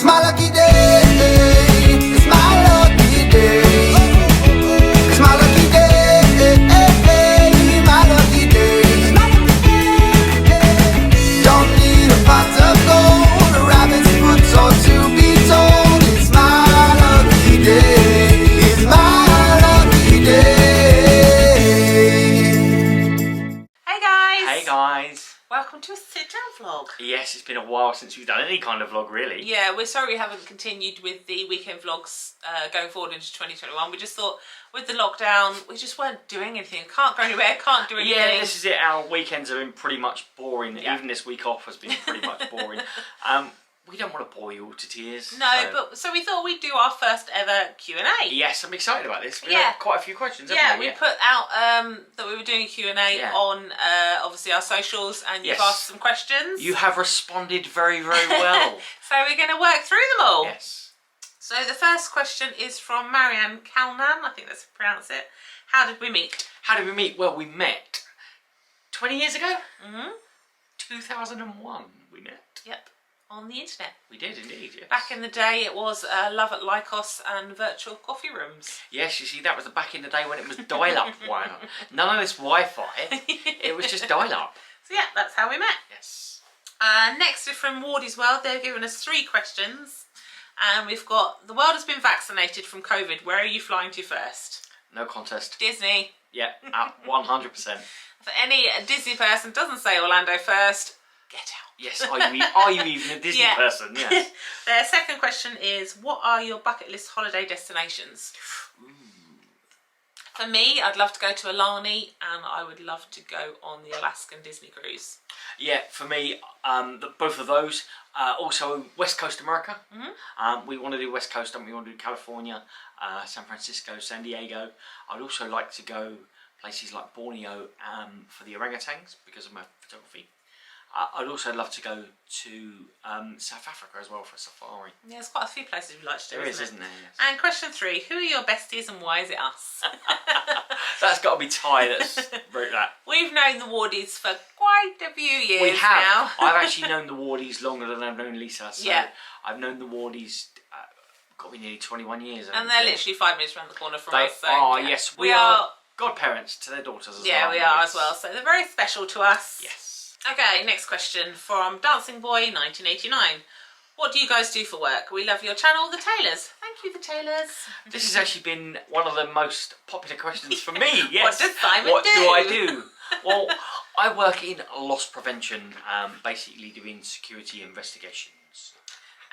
It's my lucky day. It's my lucky day. It's my lucky day. My lucky day. Don't need a pot of gold, a rabbit's foot or to be told. It's my lucky day. It's my lucky day. Hey guys! Hey guys! Welcome to a sit-down vlog. Yes, it's been a while since we've done any kind of vlog, really. Yeah, we're sorry we haven't continued with the weekend vlogs going forward into 2021. We just thought with the lockdown, we just weren't doing anything. Can't go anywhere, can't do anything. Yeah, this is it. Our weekends have been pretty much boring. Yeah. Even this week off has been pretty much boring. We don't want to bore you all to tears. No, so we thought we'd do our first ever Q&A. Yes, I'm excited about this. We Yeah. had quite a few questions, haven't we? We put out that we were doing a Q&A on obviously our socials, and you've asked some questions. You have responded very, very well. So we're going to work through them all. Yes. So the first question is from Marianne Calnan, I think that's how you pronounce it. How did we meet? How did we meet? Well, we met 20 years ago? Mm-hmm. 2001 we met. Yep, on the internet. We did indeed, yes. Back in the day it was Love at Lycos and virtual coffee rooms. Yes, you see, that was back in the day when it was dial-up wire. None of this Wi-Fi. It was just dial-up. So yeah, that's how we met. Yes. Next is from Wardy's World. They've given us 3 questions. And we've got, the world has been vaccinated from COVID. Where are you flying to first? No contest. Disney. Yeah, 100%. For any Disney person doesn't say Orlando first, get out. Yes, are you even a Disney person? Yes. Their second question is, what are your bucket list holiday destinations? For me, I'd love to go to Alani, and I would love to go on the Alaskan Disney cruise. Yeah, for me, both of those. Also, West Coast America. Mm-hmm. We want to do West Coast, don't we? We want to do California, San Francisco, San Diego. I'd also like to go places like Borneo for the orangutans because of my photography. I'd also love to go to South Africa as well for a safari. Yeah, there's quite a few places we'd like to do, isn't there? Yes. And question 3, who are your besties and why is it us? That's got to be Ty that's wrote that. We've known the Wardys for quite a few years we have. now. I've actually known the Wardys longer than I've known Lisa. So yeah. I've known the Wardys, got me nearly 21 years. And they're literally 5 minutes around the corner from us. So, yes. We are godparents to their daughters as well. Yeah, we are as well. So they're very special to us. Yes. Okay, next question from Dancing Boy 1989. What do you guys do for work? We love your channel, The Taylors. Thank you, The Taylors. This has actually been one of the most popular questions for me. Yes. What does Simon do? What do I do? Well, I work in loss prevention, basically doing security investigations.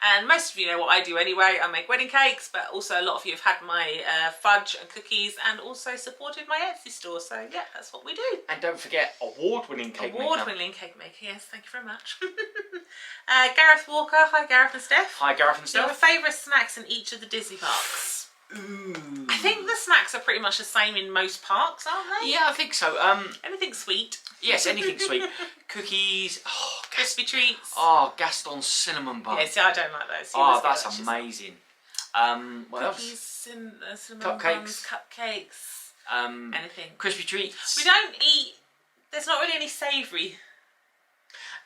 And most of you know what I do anyway. I make wedding cakes, but also a lot of you have had my fudge and cookies and also supported my Etsy store. So yeah, that's what we do. And don't forget, award-winning cake maker. Award-winning cake maker, yes. Thank you very much. Gareth Walker. Hi, Gareth and Steph. Hi, Gareth and Steph. Your favourite snacks in each of the Disney parks? Ooh. I think the snacks are pretty much the same in most parks, aren't they? Yeah, I think so. Anything sweet. Yes, anything sweet. Cookies. Oh, crispy treats. Oh, Gaston's cinnamon bun. Yeah, see, I don't like those. Oh, that's amazing. What cookies, else? Cinnamon buns, cupcakes. Anything. Crispy treats. We don't eat. There's not really any savoury.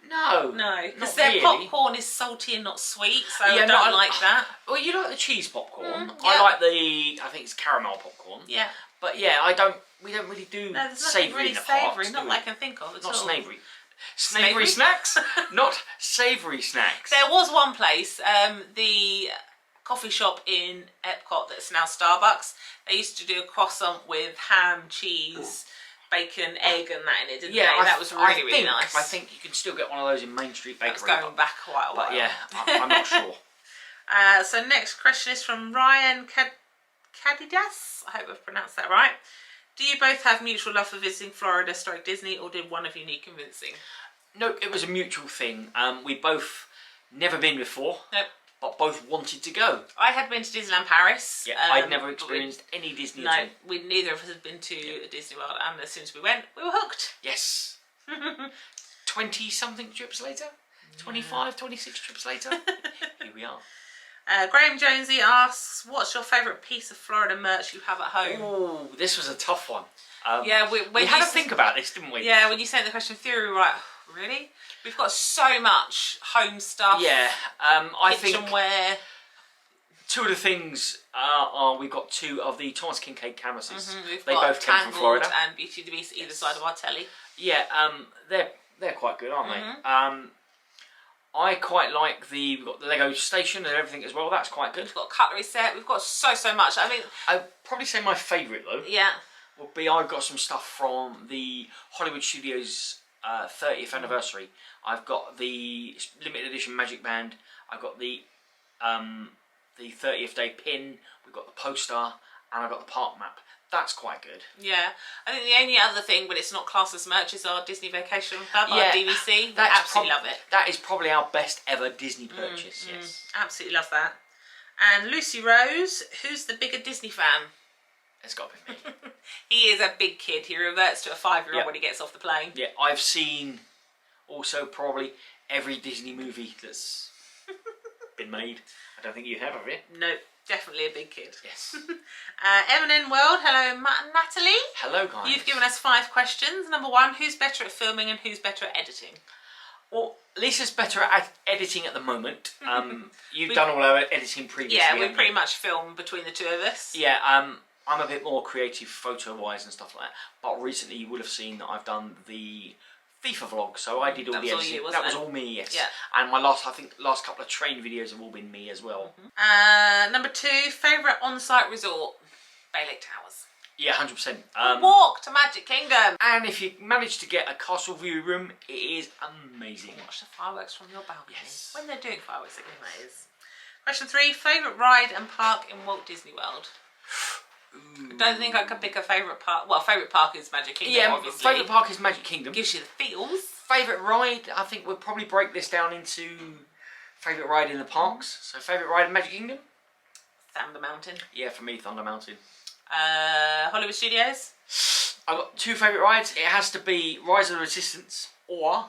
No. No, because their their popcorn is salty and not sweet, so I don't like that. Well, you like the cheese popcorn. Yeah. I like I think it's caramel popcorn. Yeah. But yeah, we don't really do savoury really in the savoury, parks, not that I can think of at all. Not savoury. Savoury snacks? Not savoury snacks. There was one place, the coffee shop in Epcot that's now Starbucks. They used to do a croissant with ham, cheese, bacon, egg and that in it, didn't they? That was really nice. I think you can still get one of those in Main Street Bakery. That's going back quite a while. But yeah, I'm not sure. So next question is from Ryan Cadidas. I hope I've pronounced that right. Do you both have mutual love for visiting Florida / Disney, or did one of you need convincing? No, it was a mutual thing. We both never been before. Nope. But both wanted to go. I had been to Disneyland Paris. Yeah, I'd never experienced any Disney at all. No, neither of us had been to Disney World, and as soon as we went, we were hooked. Yes. 20-something trips later? 25, 26 trips later? Here we are. Graham Jonesy asks, what's your favourite piece of Florida merch you have at home? Oh, this was a tough one. Yeah, we had to think about this, didn't we? Yeah, when you sent the question through, we were like, Really? We've got so much home stuff. Yeah, I think kitchenware. two of the things are we've got two of the Thomas Kincaid canvases. We've They got both came from Tangled Florida. and Beauty and the Beast either side of our telly. Yeah, they're quite good, aren't they? I quite like we've got the Lego station and everything as well. That's quite good. We've got a cutlery set. We've got so much. I mean, I'd probably say my favourite though. Yeah. Would be I've got some stuff from the Hollywood Studios 30th anniversary. I've got the limited edition Magic Band. I've got the 30th day pin. We've got the poster, and I've got the park map. That's quite good. Yeah, I think the only other thing, but it's not classed as merch, is our Disney Vacation Club, our DVC. Absolutely love it. That is probably our best ever Disney purchase. Yes, absolutely love that. And Lucy Rose, who's the bigger Disney fan? It's got to be me. He is a big kid. He reverts to a 5-year-old when he gets off the plane. Yeah, I've seen also probably every Disney movie that's been made. I don't think you have you? Nope. Definitely a big kid. Yes. M&N World, hello Matt and Natalie. Hello guys. You've given us 5 questions. Number 1, who's better at filming and who's better at editing? Well, Lisa's better at editing at the moment. You've done all our editing previously. Yeah, we pretty much film between the two of us. Yeah, I'm a bit more creative photo-wise and stuff like that. But recently you would have seen that I've done the FIFA vlog, so I did all the editing. That was all me, yes. Yeah. And my last couple of train videos have all been me as well. Number 2, favourite on-site resort? Bay Lake Towers. Yeah, 100%. Walk to Magic Kingdom. And if you manage to get a castle view room, it is amazing. Watch the fireworks from your balcony. Yes. When they're doing fireworks, again, that is. Question 3, favourite ride and park in Walt Disney World? I don't think I could pick a favourite park. Well, favourite park is Magic Kingdom, obviously. Favourite park is Magic Kingdom. Gives you the feels. Favourite ride, I think we'll probably break this down into favourite ride in the parks. So favourite ride in Magic Kingdom? Thunder Mountain. Yeah, for me, Thunder Mountain. Hollywood Studios? I've got 2 favourite rides. It has to be Rise of the Resistance or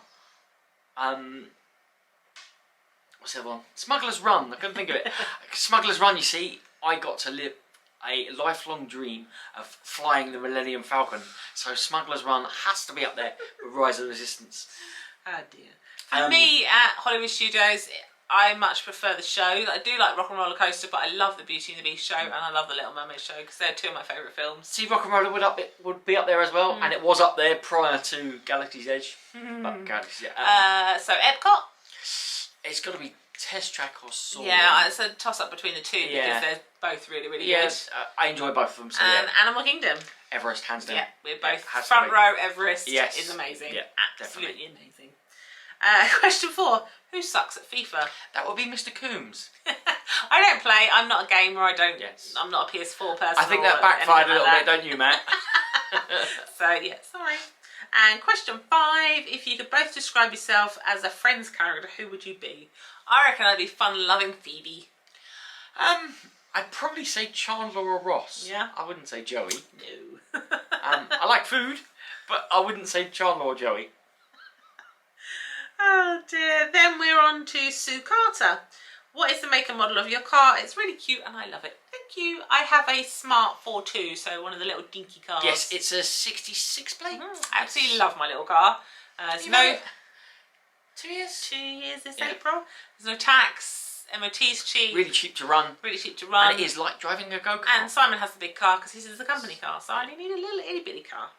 what's the other one? Smuggler's Run. I couldn't think of it. Smuggler's Run, you see, I got to live a lifelong dream of flying the Millennium Falcon. So Smuggler's Run has to be up there with Rise of the Resistance. Oh dear. For me, at Hollywood Studios, I much prefer the show. I do like Rock and Roller Coaster, but I love the Beauty and the Beast show, and I love the Little Mermaid show because they're 2 of my favourite films. See, Rock and Roller would be up there as well, and it was up there prior to Galaxy's Edge. But Galaxy's Edge. So Epcot? It's got to be Test Track or Soarin'. Yeah, it's a toss-up between the 2 because they're both really, really good. I enjoy both of them. So And Animal Kingdom. Everest, hands down. Yeah, we're both front row. Everest is amazing. Yeah, absolutely amazing. Question 4, who sucks at FIFA? That would be Mr. Coombs. I don't play. I'm not a gamer. I'm not a PS4 person. I think that backfired a little bit, don't you, Matt? So yeah, sorry. And question 5, if you could both describe yourself as a Friends character, who would you be? I reckon I'd be fun-loving Phoebe. I'd probably say Chandler or Ross. Yeah? I wouldn't say Joey. No. I like food, but I wouldn't say Chandler or Joey. Oh dear. Then we're on to Sue Carter. What is the make and model of your car? It's really cute and I love it. Thank you. I have a Smart 42, so one of the little dinky cars. Yes, it's a 66 plate. I absolutely love my little car. There's no... 2 years? 2 years this April. There's no tax. MOT's cheap. Really cheap to run. Really cheap to run. And it is like driving a go-kart. And Simon has the big car because his is a company car, so I only need a little itty-bitty car.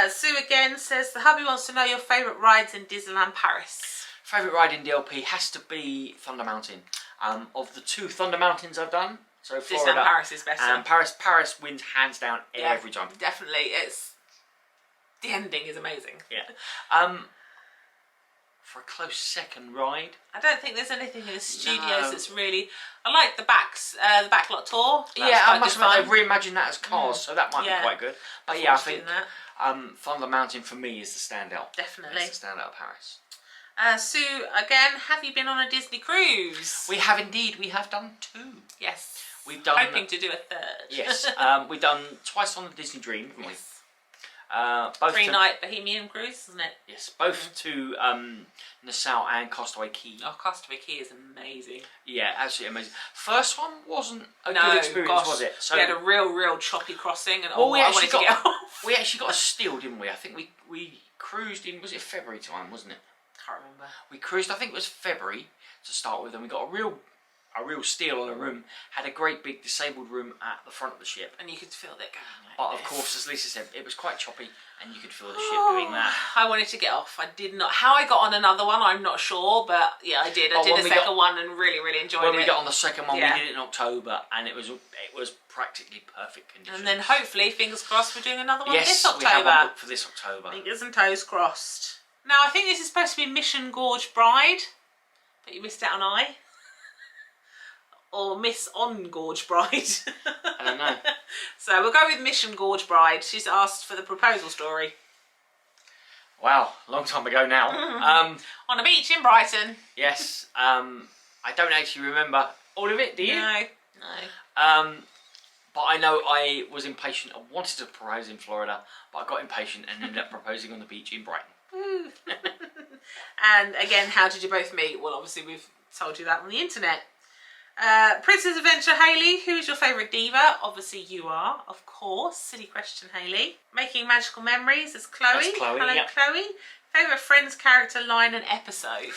Sue again says, the hubby wants to know your favourite rides in Disneyland Paris. Favourite ride in DLP has to be Thunder Mountain. Of the 2 Thunder Mountains I've done, so Florida, Disneyland Paris is better. Paris wins hands down every time. Definitely, the ending is amazing. Yeah. For a close second ride, I don't think there's anything in the studios that's really. I like the backlot tour. I must admit they've reimagined that as cars, so that might be quite good. But I think Thunder Mountain for me is the standout. Definitely, it's the standout of Paris. Sue, again, have you been on a Disney cruise? We have indeed. We have done 2. Yes. We've done. Hoping to do a 3rd. Yes. We've done twice on the Disney Dream, haven't we? Both 3-night Bohemian cruise, isn't it? Yes, both to Nassau and Castaway Key. Oh, Castaway Key is amazing. Yeah, absolutely amazing. First one wasn't a good experience, was it? So we had a real choppy crossing, and we actually got to get off. We actually got a steal, didn't we? I think we cruised in, was it February time, wasn't it? Can't remember. We cruised, I think it was February to start with, and we got a real steal on a room. Had a great big disabled room at the front of the ship. And you could feel that going like But of this. course, as Lisa said, it was quite choppy, and you could feel the ship doing that. I wanted to get off. I did not. How I got on another one, I'm not sure, but yeah, I did. I did a second one and really, really enjoyed it. When we got on the second one, Yeah. we did it in October, and it was practically perfect conditions. And then hopefully, fingers crossed, we're doing another one yes, this we have one October. booked for this October. Fingers and toes crossed. Now, I think this is supposed to be Mission Gorge Bride, but you missed out on I. Or Miss On Gorge Bride. I don't know. So we'll go with Mission Gorge Bride. She's asked for the proposal story. Wow, long time ago now. On a beach in Brighton. Yes, I don't actually remember all of it, do you? No, no. But I know I was impatient. I wanted to propose in Florida, but I got impatient and ended up proposing on the beach in Brighton. And again, how did you both meet? Well, obviously we've told you that on the internet. Princess Adventure Hayley, who is your favourite diva? Obviously you are, of course. Silly question, Hayley. Making Magical Memories is Chloe. That's Chloe. Hello, Yep. Chloe. Favourite Friends character, line and episode?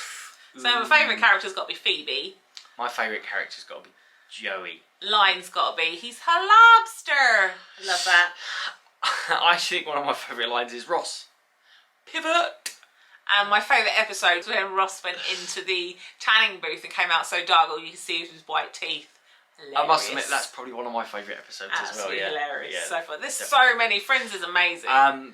So my favourite character's got to be Phoebe. My favourite character's got to be Joey. Line's got to be, he's her lobster. I love that. I think one of my favourite lines is Ross. Pivot! And my favourite episode was when Ross went into the tanning booth and came out so dark all you could see was his white teeth. Hilarious. I must admit, that's probably one of my favourite episodes absolutely as well. Yeah. Hilarious. Yeah, So fun. There's definitely. so many. Friends is amazing.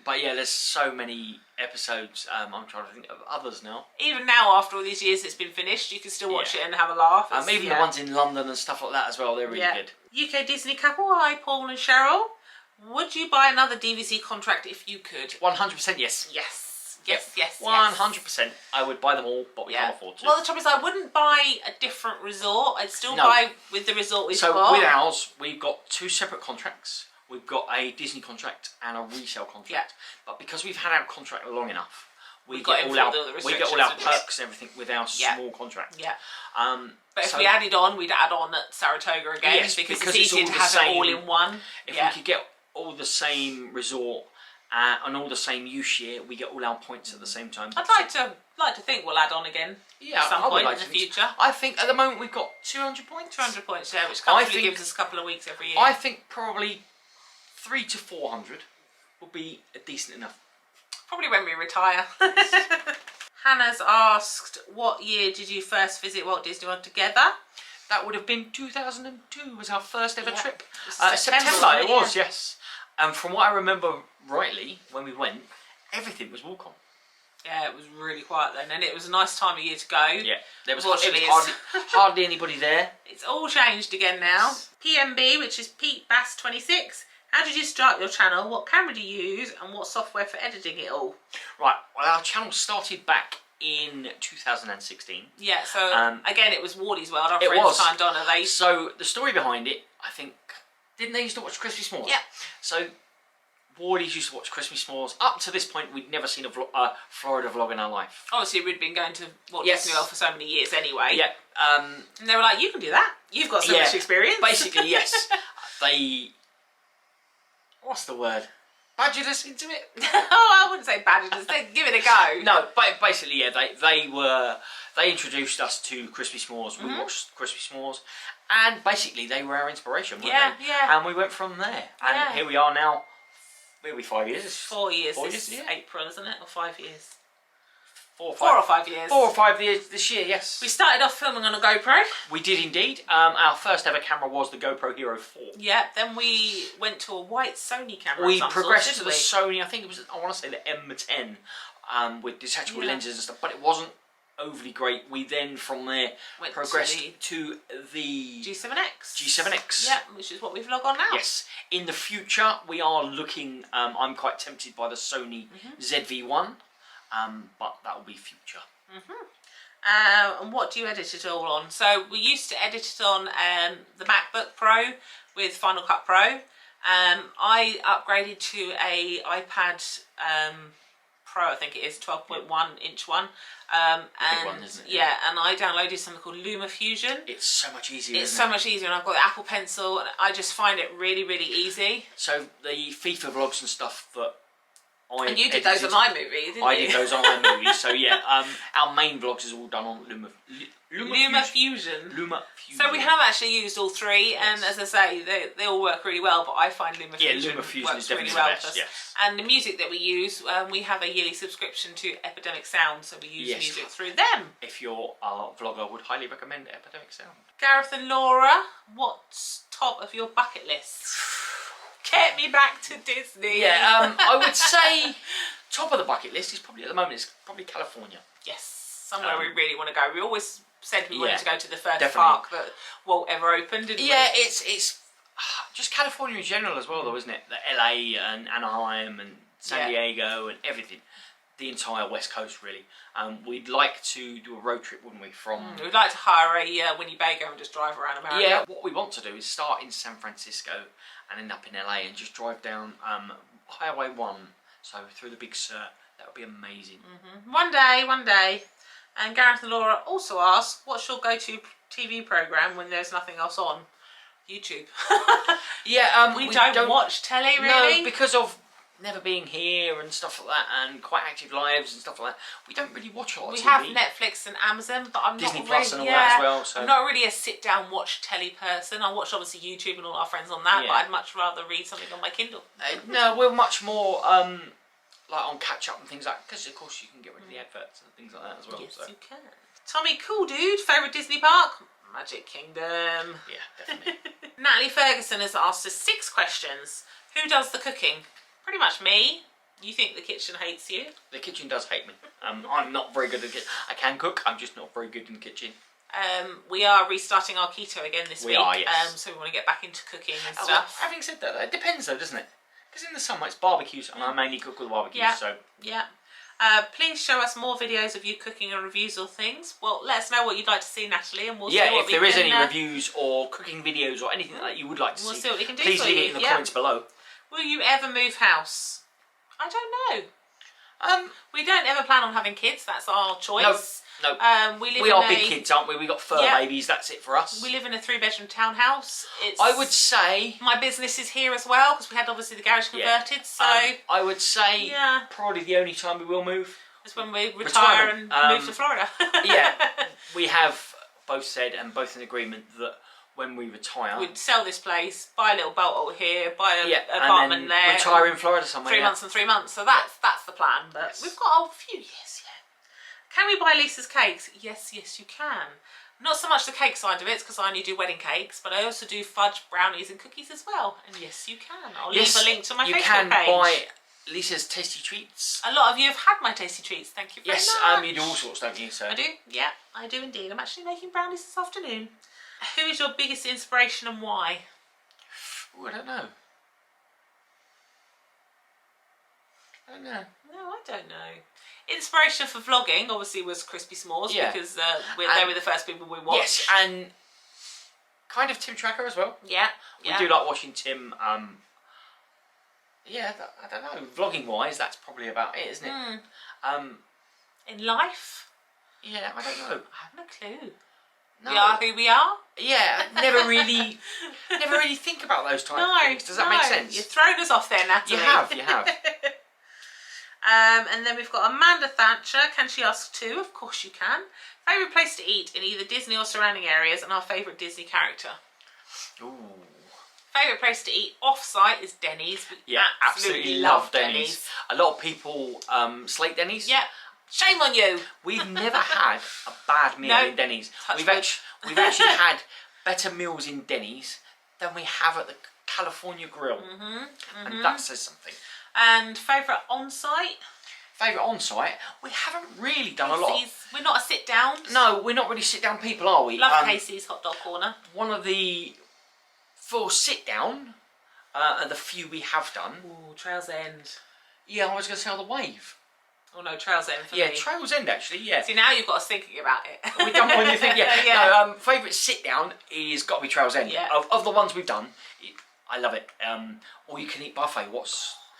But yeah, there's so many episodes. I'm trying to think of others now. Even now, after all these years it's been finished, you can still watch Yeah. it and have a laugh. Even the ones in London and stuff like that as well, they're really good. UK Disney couple, hi Paul and Cheryl. Would you buy another DVC contract if you could? 100% yes. Yes. Yes, yes, 100%. I would buy them all, but we Yeah. can't afford to. Well, the trouble is I wouldn't buy a different resort. I'd still No. buy with the resort we've So got. with ours, we've got 2 separate contracts. We've got a Disney contract and a resale contract. Yeah. But because we've had our contract long enough, we got get in all for our all the we get all our restrictions. perks and everything with our Yeah. small contract. Yeah. But if So we added on, we'd add on at Saratoga again Yes, because because it's it's easier all to the have it all same- in one. if Yeah. we could get all the same resort and all the same use year, we get all our points at the same time. I'd like to think we'll add on again Yeah, at some I would point like in to the think so. future. I think at the moment we've got 200 points. 200 points there, which I comfortably think- gives us a couple of weeks every year. I think probably 300 to 400 would be decent enough. Probably when we retire. Hannah's asked, what year did you first visit Walt Disney World together? That would have been 2002 was our first ever Yeah. trip. It was September, wasn't it was, yes. And from what I remember rightly, when we went, everything was walk-on. Yeah, it was really quiet then, and it was a nice time of year to go. Yeah, there was Unfortunately, hardly anybody there. It's all changed again now. PMB, which is Pete Bass 26. How did you start your channel? What camera do you use? And what software for editing it all? Right, well, our channel started back in 2016. Yeah, so again, it was Wardy's World. Our It friends was. Time Donna, they... So the story behind it, I think, didn't they used to watch Crispy S'mores? Yeah. So Wardy's used to watch Crispy S'mores. Up to this point, we'd never seen a Florida vlog in our life. Obviously, we'd been going to Walt Yes. Disney World for so many years anyway. Yeah. And they were like, you can do that. You've got so much experience. Basically, yes. They... What's the word? Badgered us into it? Oh, I wouldn't say badgered us. They give it a go. No, basically, yeah. They introduced us to Crispy S'mores. We watched Crispy S'mores, and basically they were our inspiration, weren't Yeah, they? yeah. And we went from there. And Yeah. here we are now. Maybe 5 years. 4 years 4 this years, yeah. April, isn't it? Or 5 years? 4 or 5. 4 or 5 years. 4 or 5 years this year, yes. We started off filming on a GoPro. We did indeed. Our first ever camera was the GoPro Hero 4. Yeah, then we went to a white Sony camera. We of some progressed sort, to the didn't Sony, I think it was, I want to say the M10, with detachable Yeah. lenses and stuff, but it wasn't overly great. We then, from there, Went progressed to to the we? G7X. G7X. Yeah, which is what we vlog on now. Yes. In the future, we are looking, I'm quite tempted by the Sony ZV-1, but that will be future. And what do you edit it all on? So we used to edit it on the MacBook Pro with Final Cut Pro. I upgraded to a iPad Pro, I think it is, 12.1 inch one. And one, isn't it? yeah, and I downloaded something called LumaFusion. It's so much easier, It's isn't so it? much easier, and I've got the Apple Pencil, and I just find it really, really easy. So the FIFA vlogs and stuff that And you did those on iMovie, didn't you? I did those on iMovie. So yeah, our main vlogs is all done on LumaFusion. LumaFusion. So we have actually used all three, and as I say, they all work really well. But I find LumaFusion, LumaFusion works is definitely really well the with best. us. Yes. And the music that we use, we have a yearly subscription to Epidemic Sound, so we use Yes. music through them. If you're a vlogger, I would highly recommend Epidemic Sound. Gareth and Laura, what's top of your bucket list? Get me back to Disney. Yeah, I would say top of the bucket list is probably at the moment it's probably California. Yes, somewhere we really want to go. We always said we wanted to go to the first definitely. park that Walt ever opened, didn't we? Yeah, it's just California in general as well, though, isn't it? The LA and Anaheim and San Diego and everything. The entire West Coast, really. We'd like to do a road trip, wouldn't we? From we'd like to hire a Winnebago and just drive around America. Yeah, what we want to do is start in San Francisco and end up in LA and just drive down Highway 1, so through the Big Sur. That would be amazing. One day. And Gareth and Laura also asked, what's your go-to TV programme when there's nothing else on? YouTube. Yeah, we don't watch telly, really. No, because of never being here and stuff like that, and quite active lives and stuff like that. We don't really watch a lot of TV. We have Netflix and Amazon, but I'm Disney not Plus really, and all that as well. So I'm not really a sit-down watch telly person. I watch obviously YouTube and all our friends on that, but I'd much rather read something on my Kindle. No, we're much more like on catch-up and things like that, because of course you can get rid of the adverts and things like that as well. Yes, so. you can. Tommy, cool dude. Favourite Disney park? Magic Kingdom. Yeah, definitely. Natalie Ferguson has asked us 6 questions. Who does the cooking? Pretty much me. You think the kitchen hates you? The kitchen does hate me. I'm not very good at it. I can cook, I'm just not very good in the kitchen. We are restarting our keto again this week. We are, yes. So we want to get back into cooking and Well, stuff. having said that, it depends though, doesn't it? Because in the summer it's barbecues, and I mainly cook with barbecues, so... Yeah. Please show us more videos of you cooking and reviews or things. Well, let us know what you'd like to see, Natalie, and we'll see what if there is any reviews or cooking videos or anything that you would like to we'll see, see what we can do please for leave you. it in the comments below. Will you ever move house? I don't know. We don't ever plan on having kids. That's our choice. No. We are big kids, aren't we? We got fur babies. That's it for us. We live in a 3-bedroom townhouse. I would say my business is here as well because we had obviously the garage converted. So I would say probably the only time we will move is when we retire and move to Florida. Yeah, we have both said and both in agreement that when we retire, we'd sell this place, buy a little bolt over here, buy an apartment and then there, retire in Florida somewhere. 3 months and 3 months. So that's the plan. But we've got a few years yet. Can we buy Lisa's cakes? Yes, you can. Not so much the cake side of it, because I only do wedding cakes, but I also do fudge, brownies and cookies as well. And yes, you can. I'll leave a link to my Facebook page. You can buy Lisa's Tasty Treats. A lot of you have had my Tasty Treats, thank you very much. Yes, you do all sorts, don't you? So. I do, yeah, I do indeed. I'm actually making brownies this afternoon. Who is your biggest inspiration and why? Ooh, I don't know. No, I don't know. Inspiration for vlogging obviously was Crispy S'mores because they were the first people we watched. Yes, and kind of Tim Tracker as well. Yeah, we do like watching Tim. I don't know. Vlogging wise, that's probably about it, isn't it? In life? Yeah, I don't know. I have no clue. No. We are who we are. Yeah, never really think about those type of things. Does that make sense? You've thrown us off there, Natalie. You have. And then we've got Amanda Thatcher. Can she ask 2? Of course you can. Favourite place to eat in either Disney or surrounding areas, and our favourite Disney character. Ooh. Favourite place to eat off-site is Denny's. We absolutely love Denny's. A lot of people slate Denny's. Yeah. Shame on you. We've never had a bad meal in Denny's. We've actually had better meals in Denny's than we have at the California Grill. And that says something. And favourite on-site? Favourite on-site? We haven't really done a lot. We're not a sit-down. No, we're not really sit-down people, are we? Love Casey's Hot Dog Corner. One of the... For sit-down, and the few we have done... Ooh, Trail's End. Yeah, I was going to say on the Wave. Oh no, Trail's End for me. Yeah, Trail's End actually, yeah. See, now you've got us thinking about it. We've done one you think, yeah. No, favourite sit-down is got to be Trail's End. Yeah. Of the ones we've done, I love it. All you can eat buffet.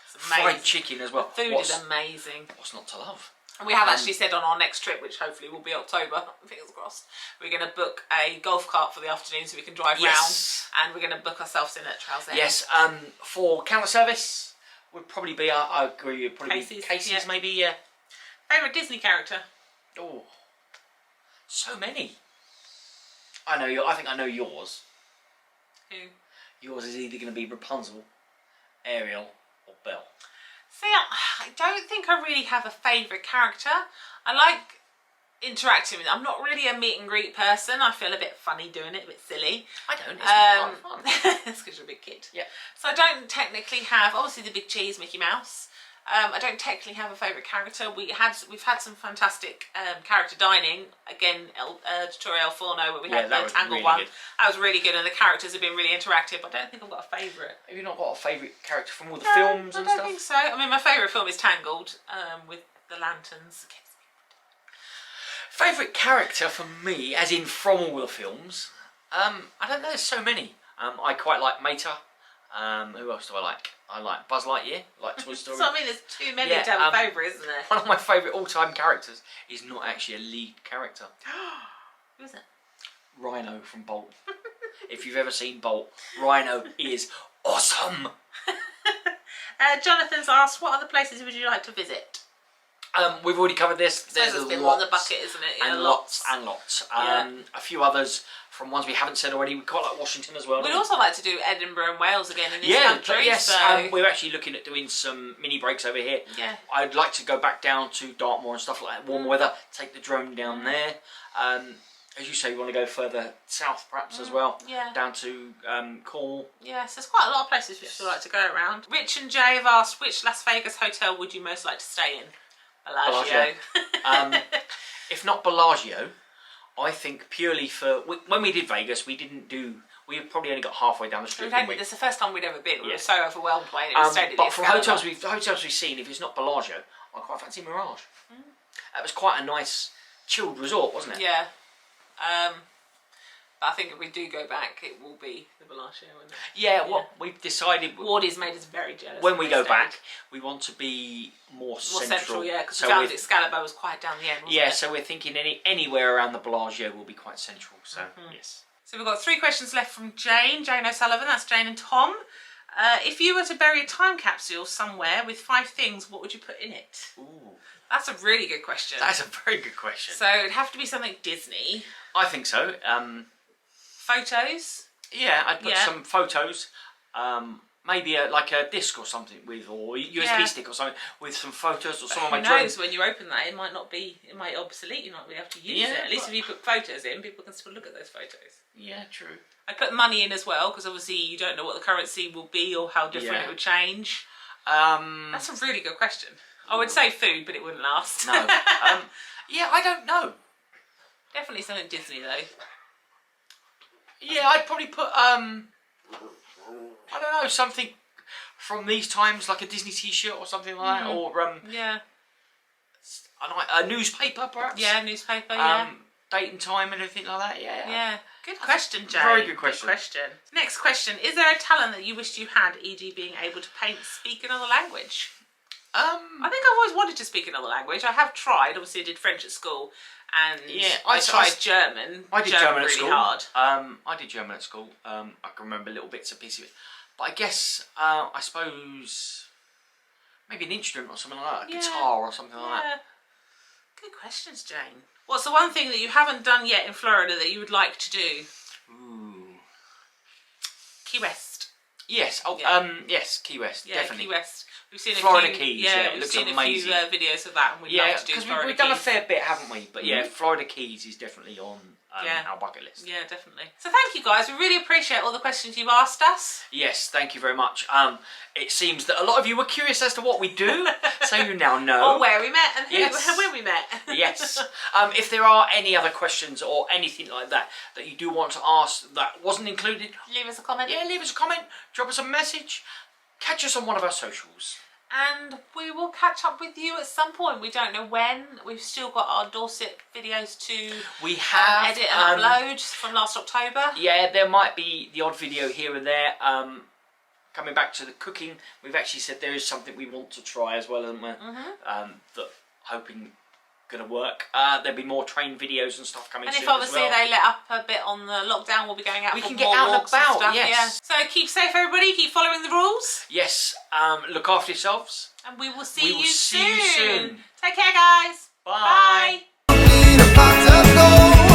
Fried chicken as well. The food is amazing. What's not to love? And we have actually said on our next trip, which hopefully will be October, fingers crossed, we're going to book a golf cart for the afternoon so we can drive round, and we're going to book ourselves in at Trail's End. Yes, for counter service, would probably be. I agree. It'd probably Casey's, be Casey's, yeah. maybe. Yeah. Favourite Disney character? Oh, so many. I know. I think I know yours. Who? Yours is either going to be Rapunzel, Ariel, or Belle. See, I don't think I really have a favourite character. I like interacting with them. I'm not really a meet and greet person. I feel a bit funny doing it, a bit silly. I don't. It's quite fun. That's because you're a big kid. Yeah. So I don't technically have, obviously the big cheese, Mickey Mouse. I don't technically have a favourite character. We've had some fantastic character dining. Again, Torre El Forno, where we had the Tangle really one. good. That was really good, and the characters have been really interactive. I don't think I've got a favourite. Have you not got a favourite character from all the films and I stuff? don't think so. I mean, my favourite film is Tangled, with the lanterns. Favourite character for me, as in from all the films, I don't know, there's so many. I quite like Mater. Who else do I like? I like Buzz Lightyear, like Toy Story. So I mean, there's too many to have a favourite, isn't there? One of my favourite all-time characters is not actually a lead character. Who is it? Rhino from Bolt. If you've ever seen Bolt, Rhino is awesome. Jonathan's asked, what other places would you like to visit? We've already covered this. There's been one on the bucket, isn't it? Yeah, and lots and lots. A few others from ones we haven't said already. We quite like Washington as well. We'd also like to do Edinburgh and Wales again in this country. Yes, so. we're actually looking at doing some mini breaks over here. Yeah. I'd like to go back down to Dartmoor and stuff like that. Warm weather. Take the drone down there. As you say, you want to go further south perhaps as well. Yeah. Down to Cornwall. Yes, there's quite a lot of places which we'd like to go around. Rich and Jay have asked, which Las Vegas hotel would you most like to stay in? Bellagio. If not Bellagio, I think purely for when we did Vegas, we probably only got halfway down the street. It's the first time we'd ever been. We were so overwhelmed by it. But for hotels we've seen, if it's not Bellagio, I quite fancy Mirage. That was quite a nice chilled resort, wasn't it? Yeah. But I think if we do go back, it will be the Bellagio. Yeah, what we've decided. Wardy's made us very jealous. When we go back, we want to be more central. Yeah, because we found Excalibur was quite down the end, wasn't it? So we're thinking anywhere around the Bellagio will be quite central. So, yes. So we've got 3 questions left from Jane O'Sullivan, that's Jane and Tom. If you were to bury a time capsule somewhere with 5 things, what would you put in it? Ooh. That's a really good question. That's a very good question. So it'd have to be something Disney. I think so. Photos? Yeah, I'd put some photos. Maybe like a disc or something or USB stick or something with some photos or some of my drones. When you open that, it might obsolete. You might be able to use it. At least if you put photos in, people can still look at those photos. Yeah, true. I'd put money in as well because obviously you don't know what the currency will be or how different it would change. That's a really good question. I would say food, but it wouldn't last. No. I don't know. Definitely something Disney though. Yeah, I'd probably put I don't know, something from these times, like a Disney T-shirt or something like that, or a newspaper perhaps. Yeah, newspaper. Date and time and everything like that. Yeah. Good question, Jay. Very good question. Next question: is there a talent that you wished you had, e.g., being able to paint, speak another language? I think I've always wanted to speak another language. I have tried. Obviously, I did French at school, and I tried German. I did German at school. Hard. I did German at school. I can remember little bits and pieces of it. But I guess, I suppose, maybe an instrument or something like that, a guitar or something like that. Good questions, Jane. What's the one thing that you haven't done yet in Florida that you would like to do? Ooh. Key West. Yes. Yes, Key West. Yeah, definitely. Key West. We've seen Florida Keys. Yeah, it we've looks seen amazing. a few videos of that, and we'd love to do Florida Keys. We've done a fair bit, haven't we? But Florida Keys is definitely on our bucket list. Yeah, definitely. So thank you guys. We really appreciate all the questions you've asked us. Yes, thank you very much. It seems that a lot of you were curious as to what we do, so you now know. Or where we met and when we met. Yes. If there are any other questions or anything like that that you do want to ask that wasn't included, leave us a comment. Yeah, leave us a comment. Drop us a message. Catch us on one of our socials. And we will catch up with you at some point. We don't know when. We've still got our Dorset videos to edit and upload from last October. Yeah, there might be the odd video here and there. Coming back to the cooking, we've actually said there is something we want to try as well, haven't we? That hoping going to work. There'll be more train videos and stuff coming and soon if obviously as well. they let up a bit on the lockdown, we'll be going out We for can more get out and walks and about, stuff. yes. Yeah. So keep safe, everybody. Keep following the rules. Yes, look after yourselves. And we will see you see you soon. Take care, guys. Bye. Bye. Need a pot of gold.